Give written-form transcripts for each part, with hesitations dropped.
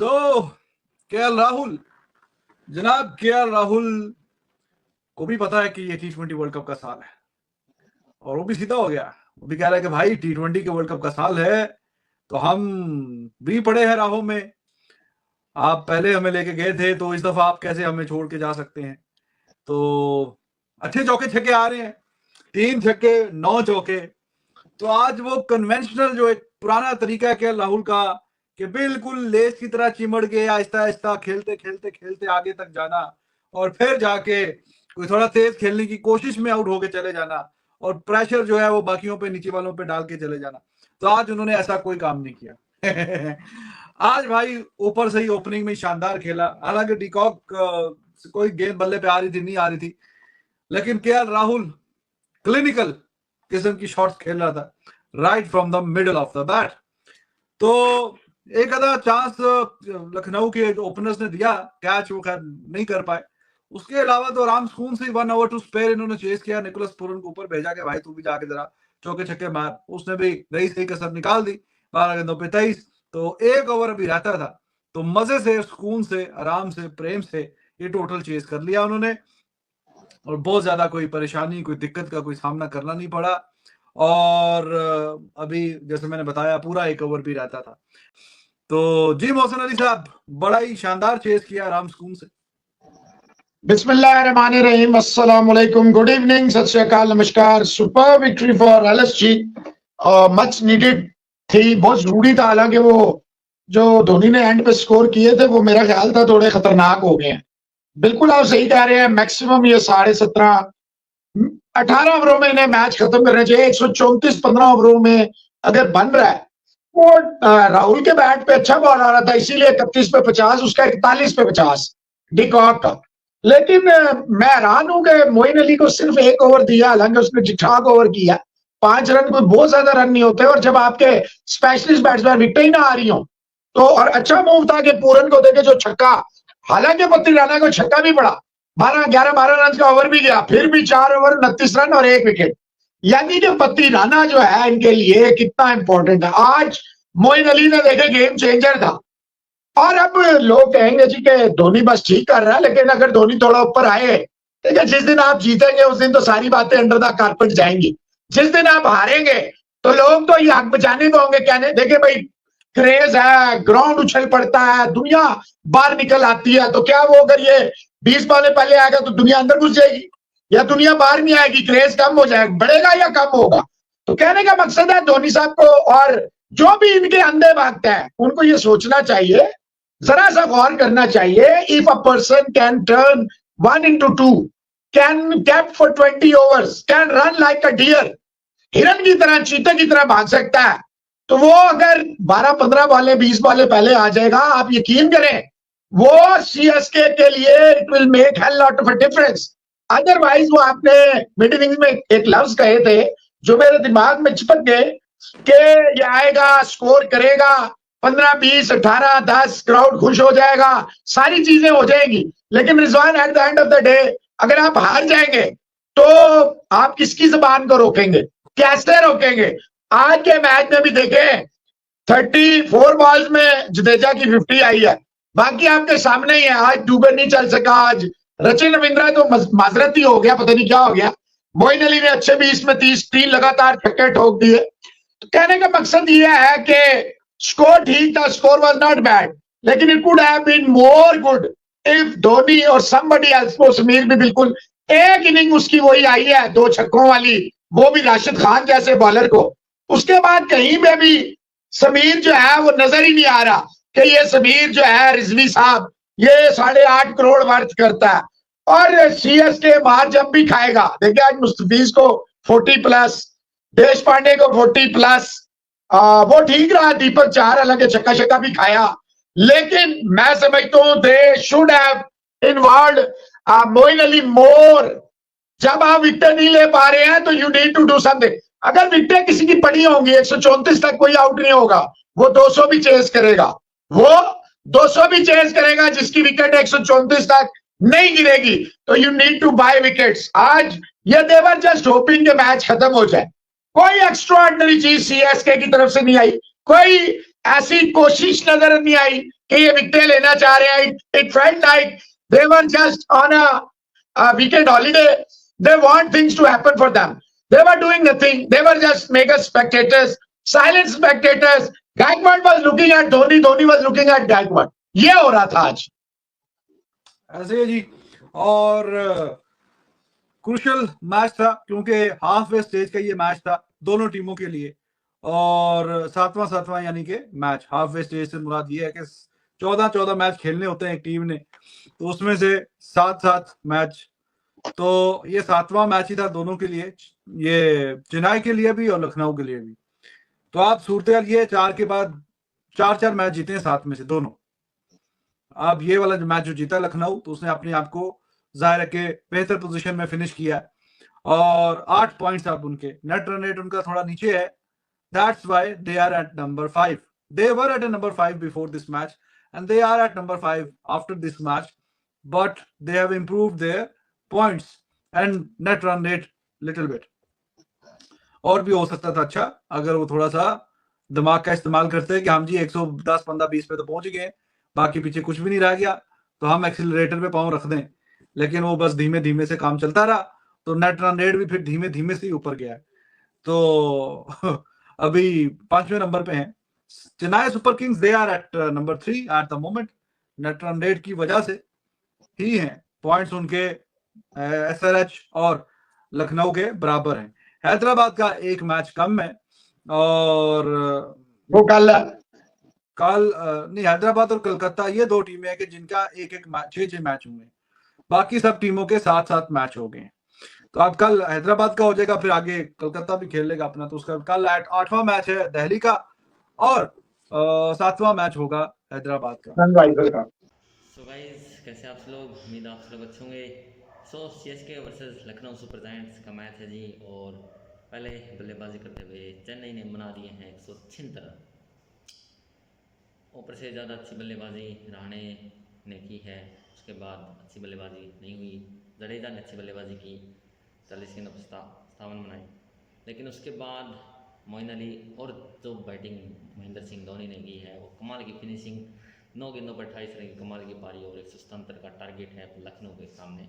तो केएल राहुल, जनाब केएल राहुल को भी पता है कि ये T20 वर्ल्ड कप का साल है और वो भी सीधा हो गया। वो भी कह रहा है कि भाई T20 के वर्ल्ड कप का साल है तो हम भी पड़े हैं राहों में। आप पहले हमें लेके गए थे तो इस दफा आप कैसे हमें छोड़ के जा सकते हैं। तो अच्छे चौके छक्के आ रहे हैं, 3 छक्के 9 चौके। तो आज वो कन्वेंशनल जो एक पुराना तरीका है केएल राहुल का कि बिल्कुल लेस की तरह चिमड़ के आहिस्ता आहिस्ता खेलते खेलते खेलते आगे तक जाना और फिर जाके कोई थोड़ा तेज खेलने की कोशिश में आउट होके चले जाना और प्रेशर जो है वो बाकियों पे नीचे वालों पे डाल के चले जाना। तो आज उन्होंने ऐसा कोई काम नहीं किया। आज भाई ऊपर से ही ओपनिंग में शानदार खेला। हालांकि डिकॉक कोई गेंद बल्ले पे आ रही थी नहीं आ रही थी, लेकिन केएल राहुल क्लिनिकल किस्म की शॉट्स खेल रहा था right from the middle of the bat. तो एक आधा चांस लखनऊ के ओपनर्स ने दिया, कैच वो खैर नहीं कर पाए। उसके अलावा तो आराम सुकून से 1 ओवर टू स्पेयर इन्होंने चेस किया। निकोलस पूरन को ऊपर भेजा के भाई तू भी जाके जरा चौके छक्के मार। उसने भी रही सही कसर निकाल दी, 12 गेंदों पे 23। तो 1 ओवर अभी रहता था तो मजे से सुकून से आराम से प्रेम से ये टोटल चेस कर लिया उन्होंने और बहुत ज्यादा कोई परेशानी कोई दिक्कत का कोई सामना करना नहीं पड़ा। और अभी जैसे मैंने बताया पूरा 1 ओवर भी रहता था। तो जी मोहसिन अली साहब बड़ा ही शानदार चेस किया आराम सुकून से। बिस्मिल्लाहिर्रहमानिर्रहीम, अस्सलाम वालेकुम, गुड इवनिंग, सत श्री अकाल, नमस्कार। Super victory for LSG, much needed थी, बहुत जरूरी था। हालांकि वो जो धोनी ने एंड पे स्कोर किए थे वो मेरा ख्याल था थोड़े खतरनाक हो गए हैं। बिल्कुल आप सही कह रहे हैं, मैक्सिमम ये 17.5 18 ओवरों में इन्हें मैच खत्म करना चाहिए। 134 15 ओवरों में अगर बन रहा है वो राहुल के बैट पे अच्छा बॉल आ रहा था, इसीलिए 31 पे 50, उसका 41 पे 50 डिकॉक का। लेकिन मैं हैरान हूं कि मोइन अली को सिर्फ 1 ओवर दिया, हालांकि उसने ठीक-ठाक ओवर किया। 5 रन कोई बहुत ज्यादा रन नहीं होते, और जब आपके स्पेशलिस्ट बैट्समैन विकेट ही ना आ रही हो तो। और अच्छा मूव था कि पूरन को देके जो छक्का, हालांकि पत्ती राणा को छक्का भी पड़ा, 12 रन का ओवर भी गया, फिर भी 4 ओवर 29 रन और 1 विकेट। यानी कि पत्ती राणा जो है इनके लिए कितना इंपॉर्टेंट है। आज मोइन अली ने देखे गेम चेंजर था। और अब लोग कहेंगे जी कि धोनी बस ठीक कर रहा है, लेकिन अगर धोनी थोड़ा ऊपर आए, देखिए जिस दिन आप जीतेंगे उस दिन तो सारी बातें अंडर द कारपेट जाएंगी। जिस दिन आप हारेंगे तो लोग तो ये हक बचाने को होंगे, कहने देखिए भाई क्रेज है, ग्राउंड उछल पड़ता है, दुनिया बाहर निकल आती है, तो क्या वो अगर ये 20 बॉलें पहले आएगा तो दुनिया अंदर घुस जाएगी या दुनिया बाहर नहीं आएगी, क्रेज कम हो जाएगा, बढ़ेगा या कम होगा। तो कहने का मकसद है धोनी साहब को और जो भी इनके अंधे भागते हैं उनको ये सोचना चाहिए, जरा सा गौर करना चाहिए। If a person can turn 1 into 2, can keep for 20 overs, can run like a deer, हिरन की तरह चीते की तरह भाग सकता है, तो वो अगर 12-15 बॉलें 20 बॉलें पहले आ जाएगा, आप यकीन करें वो सीएसके के लिए it will make hell lot of a difference. Otherwise वो आपने मिड इनिंग्स में एक लफ्ज कहे थे जो मेरे दिमाग में चिपक गए कि ये आएगा स्कोर करेगा 15 20 18 10, क्राउड खुश हो जाएगा, सारी चीजें हो जाएंगी। लेकिन Rizwan at the end of the day अगर आप हार जाएंगे तो आप किसकी जुबान को रोकेंगे, कैसे रोकेंगे। आज के मैच में भी देखें 34 बॉल्स में जडेजा की 50 आई है, बाकी आपके सामने ही है। आज डूबे नहीं चल सका, आज रचिन रविंद्रा तो माजरत ही हो गया, पता नहीं क्या हो गया। मोइन अली ने अच्छे 20 में 3 लगातार छक्के ठोक दिए। तो कहने का मकसद यह है कि स्कोर ठीक था, स्कोर वाज नॉट बैड, लेकिन it could have been more good if Dhoni और समबडी एल्स। वो समीर भी बिल्कुल एक इनिंग उसकी वही आई है 2 छक्कों वाली, वो भी राशिद खान जैसे बॉलर को। उसके बाद कहीं पे भी समीर जो है वो नजर ही नहीं आ रहा कि ये समीर जो है रिजवी साहब ये 8.5 करोड़ वर्थ करता है और सीएसके बाहर जब भी खाएगा। देखिए आज मुस्तफीज को 40+, देश पांडे को 40+, वो ठीक रहा, दीपक चार हालांकि छक्का छक्का भी खाया, लेकिन मैं समझता हूं they should have involved Moin Ali more. जब आप विकेट नहीं ले पा रहे हैं तो you need to do something. अगर विकेट किसी की पड़ी होंगी 134 तक कोई आउट नहीं होगा, वो 200 भी चेस करेगा, वो 200 भी चेस करेगा, जिसकी विकेट 134 तक नहीं गिरेगी तो you need to buy wickets. आज ये देवर जस्ट होपिंग के मैच खत्म हो जाए। कोई एक्स्ट्राऑर्डिनरी चीज सीएसके की तरफ से नहीं आई, कोई ऐसी कोशिश नजर नहीं आई कि ये विकेट लेना चाह रहे हैं. It felt like they were just on a weekend holiday. They want things to happen for them. They were doing nothing. They were just mega spectators, silent spectators. Gaikwad was looking at Dhoni. Dhoni was looking at Gaikwad. ये हो रहा था आज. ऐसे ही जी. और crucial match था क्योंकि half way stage का ये मैच था दोनों टीमों के लिए. और सातवां यानी कि मैच, हाफ वे स्टेज से मुराद ये है कि 14 मैच खेलने होते हैं एक टीम ने, तो उसमें से 7 मैच. तो ये 7वां मैच ही था दोनों के लिए, ये चेन्नई के लिए भी और लखनऊ के लिए भी. तो आप सूरत ये 4 के बाद 4 मैच जीते हैं 7 में से दोनों. अब ये वाला मैच जो जीता लखनऊ, तो उसने अपने आप को जाहिर है कि बेहतर पोजीशन में फिनिश किया और 8 पॉइंट्स अब उनके. नेट रन रेट उनका थोड़ा नीचे है. That's why they are at number 5. They were at number 5 before this match and they are at number 5 after this match, but they have improved their points and net run rate little bit. और भी हो सकता था अच्छा अगर वो थोड़ा सा दिमाग का इस्तेमाल करते कि हम जी 110, 15, 20 पे तो पहुंच गए, बाकी पीछे कुछ भी नहीं रह गया, तो हम एक्सीलरेटर पे पांव रख दें. लेकिन वो बस धीमे धीमे से काम चलता रहा, तो नेट रन रेट भी फिर धीमे धीमे से ही ऊपर गया. तो अभी 5वें नंबर पे हैं Chennai Super Kings. They are at number 3 at the moment. Net run rate की वजह से ही हैं. पॉइंट्स उनके SRH और लखनऊ के बराबर हैं. हैदराबाद का एक मैच कम है और वो कल नहीं, हैदराबाद और कलकत्ता ये 2 टीमें हैं कि जिनका एक मैच 6 मैच हुए. बाकी सब टीमों के 7 मैच हो गए. तो अब कल हैदराबाद का हो जाएगा, फिर आगे कलकत्ता भी खेल लेगा अपना. तो उसका कल 8वां मैच है दिल्ली का और 7वां मैच होगा हैदराबाद का. सो गाइस, कैसे आप लोग? उम्मीद आप लोग अच्छे होंगे. सो CSK versus Lucknow super giants का मैच है जी. और पहले बल्लेबाजी करते हुए चेन्नई ने बना दिए हैं 176 रन. ऊपर से ज़्यादा अच्छी बल्लेबाजी रहाणे ने की है. उसके बाद अच्छी बल्लेबाजी नहीं हुई. जडेजा ने अच्छी बल्लेबाजी की, 40 गेंदों पर 57 बनाए. लेकिन उसके बाद मोइन अली और जो बैटिंग महेंद्र सिंह धोनी ने की है वो कमाल की फिनिशिंग. 9 गेंदों पर 28 रन की कमाल की पारी और 177 का टारगेट है लखनऊ के सामने.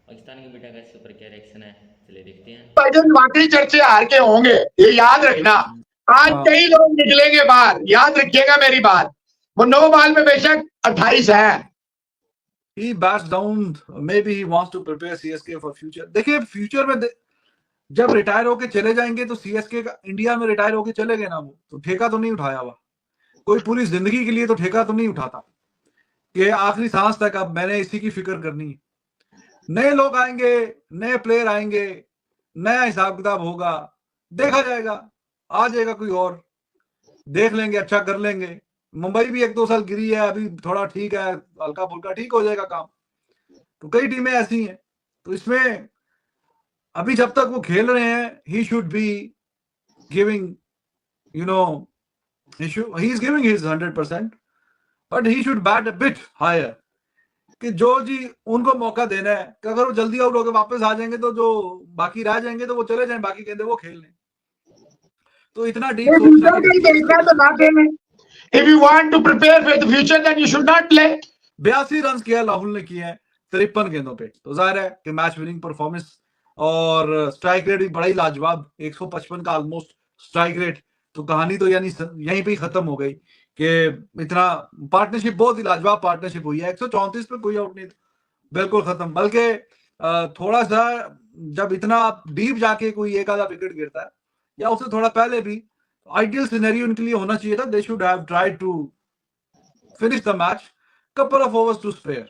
पाकिस्तान की मीडिया का इसके ऊपर क्या रिएक्शन है, चलिए देखते हैं. वाकई चर्चे हार के होंगे, ये याद रखना. आज कई लोग निकलेंगे बाहर, याद रखिएगा मेरी बात. वो 9 बॉल में बेशक 28 है. He backs down, maybe he wants to prepare CSK for future. देखिए फ्यूचर में जब रिटायर होके चले जाएंगे तो CSK का इंडिया में रिटायर होके चले गए ना, वो तो ठेका तो नहीं उठाया हुआ. कोई पूरी जिंदगी के लिए तो ठेका तो नहीं उठाता कि आखिरी सांस तक अब मैंने इसी की फिक्र करनी है. नए लोग आएंगे, नए प्लेयर आएंगे, नया हिसाब किताब होगा, देखा जाएगा. आ जाएगा कोई और, देख लेंगे, अच्छा कर लेंगे. मुंबई भी 1-2 साल गिरी है, अभी थोड़ा ठीक है, हल्का फुल्का ठीक हो जाएगा काम. तो कई टीमें ऐसी हैं. तो इसमें अभी जब तक वो खेल रहे हैं, he should be giving, you know, he is giving his 100%, but he should bat a bit higher. कि जो जी उनको मौका देना है कि अगर वो जल्दी आउट होकर वापस आ जाएंगे तो जो बाकी रह जाएंगे तो वो चले जाएं, बाकी कहते वो खेल लें. तो इतना डीप सोचना. If you want to prepare for the future, then you should not play. 82 run किया राहुल ने किए हैं 53 गेंदों पे. तो जाहिर है कि मैच विनिंग परफॉर्मेंस और स्ट्राइक रेट भी बड़ा ही लाजवाब, 155 का ऑलमोस्ट स्ट्राइक रेट. तो कहानी तो यानी यहीं पे ही खत्म हो गई कि इतना पार्टनरशिप, बहुत ही लाजवाब पार्टनरशिप हुई है. 134 पे कोई आउट नहीं, बिल्कुल खत्म. बल्कि थोड़ा सा जब इतना डीप जाके कोई एक आधा विकेट गिरता है या उससे थोड़ा पहले भी, आइडियल सिनेरियो उनके लिए होना चाहिए था. They should have tried to finish the match couple of overs to spare.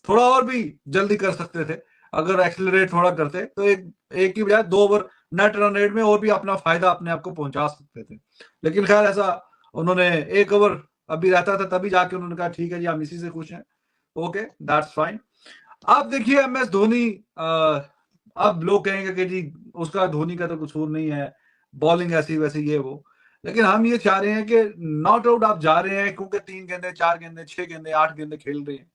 थोड़ा और भी जल्दी कर सकते थे अगर एक्सेलरेट थोड़ा करते, तो एक की बजाय 2 ओवर नेट रन रेट में और भी अपना फायदा अपने आप को पहुंचा सकते थे. लेकिन खैर ऐसा उन्होंने 1 ओवर अभी रहता था, तभी जाके उन्होंने कहा ठीक है जी हम इसी से खुश हैं. Okay, that's fine. आप देखिए MS धोनी, अब लोग कहेंगे कि जी उसका, धोनी का तो कसूर नहीं है, बॉलिंग ऐसी वैसी ये वो. लेकिन हम ये चाह रहे हैं कि नॉट आउट आप जा रहे हैं क्योंकि 3 गेंदे, 4 गेंदे, 6 गेंदे, 8 गेंदे खेल रहे हैं.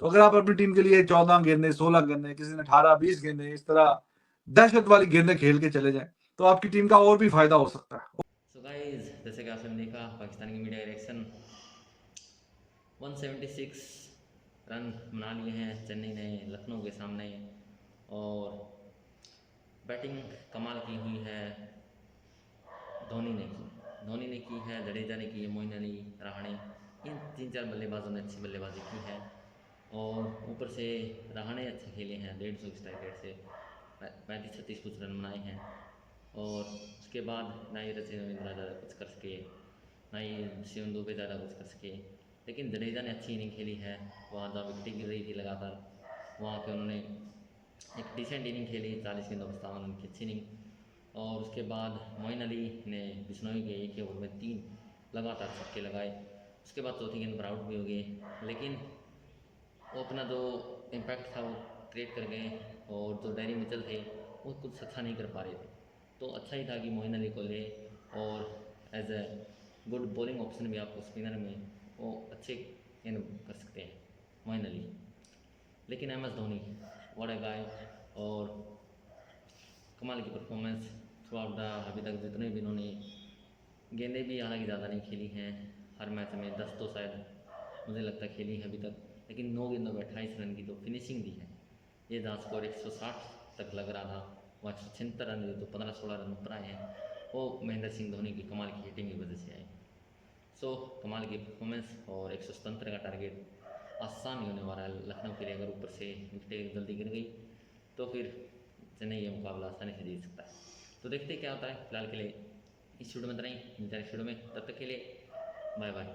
तो अगर आप अपनी टीम के लिए 14 गेंदे, 16 गेंदे, किसी ने 18-20 गेंदे, इस तरह दहशत वाली गेंदे खेल के चले जाएं तो आपकी टीम का और भी फायदा हो सकता है. सो गाइस, जैसे कि आपने देखा पाकिस्तान की मीडिया रिएक्शन. 176 रन बना लिए हैं चेन्नई ने लखनऊ के सामने। और बैटिंग कमाल की हुई है धोनी ने की है, जडेजा ने की है, मोइन अली, रहाणे, इन 3-4 बल्लेबाजों ने अच्छी बल्लेबाजी की है। और ऊपर से रहाणे अच्छे खेले हैं, 150 की स्ट्राइक रेट से 35-36 कुछ रन बनाए हैं। और उसके बाद ना ही रविंद्रा ज़्यादा कुछ कर सके, ना ही शिवम दुबे ज़्यादा कुछ कर सके, लेकिन जडेजा ने अच्छी इनिंग खेली है। वहाँ जहाँ विकेटें गिर रही थी लगातार, वहाँ पे उन्होंने एक डिसेंट इनिंग खेली, 40 गेंदों पर 57 रन की अच्छी इनिंग। और उसके बाद मोइन अली ने बिश्नोई के एक ही ओवर में 3 लगातार छक्के लगाए। उसके बाद चौथी गेंद पर आउट भी हो गए, लेकिन वो अपना जो इम्पैक्ट था वो क्रिएट कर गए। और जो डैरी मिचेल थे वो कुछ अच्छा नहीं कर पा रहे थे, तो अच्छा ही था कि मोइन अली को ले। और as a good bowling option भी आपको स्पिनर में वो अच्छे गेंद कर सकते हैं मोइन अली। लेकिन MS धोनी व्हाट अ गाय, और कमाल की परफॉर्मेंस थ्रू आउट द अभी तक जितने भी इन्होंने गेंदें भी हालांकि ज़्यादा नहीं खेली हैं, हर मैच में 10 तो शायद मुझे लगता है खेली है अभी तक, लेकिन 9 गेंदों में 28 रन की तो फिनिशिंग दी है। ये जहाँ स्कोर 160 तक लग रहा था, वहाँ 176 रन जो 15-16 रन ऊपर आए हैं, वो महेंद्र सिंह धोनी की कमाल की हिटिंग की वजह से आए। सो कमाल की परफॉर्मेंस और 177 का टारगेट आसान नहीं होने वाला है लखनऊ के लिए। अगर ऊपर से विकेटें जल्दी गिर गई तो फिर चेन्नई ये मुकाबला आसानी से जीत सकता है। तो देखते हैं क्या होता है। फिलहाल के लिए इस वीडियो में इतना ही, मिलते हैं नेक्स्ट वीडियो में, तब तक के लिए बाय बाय।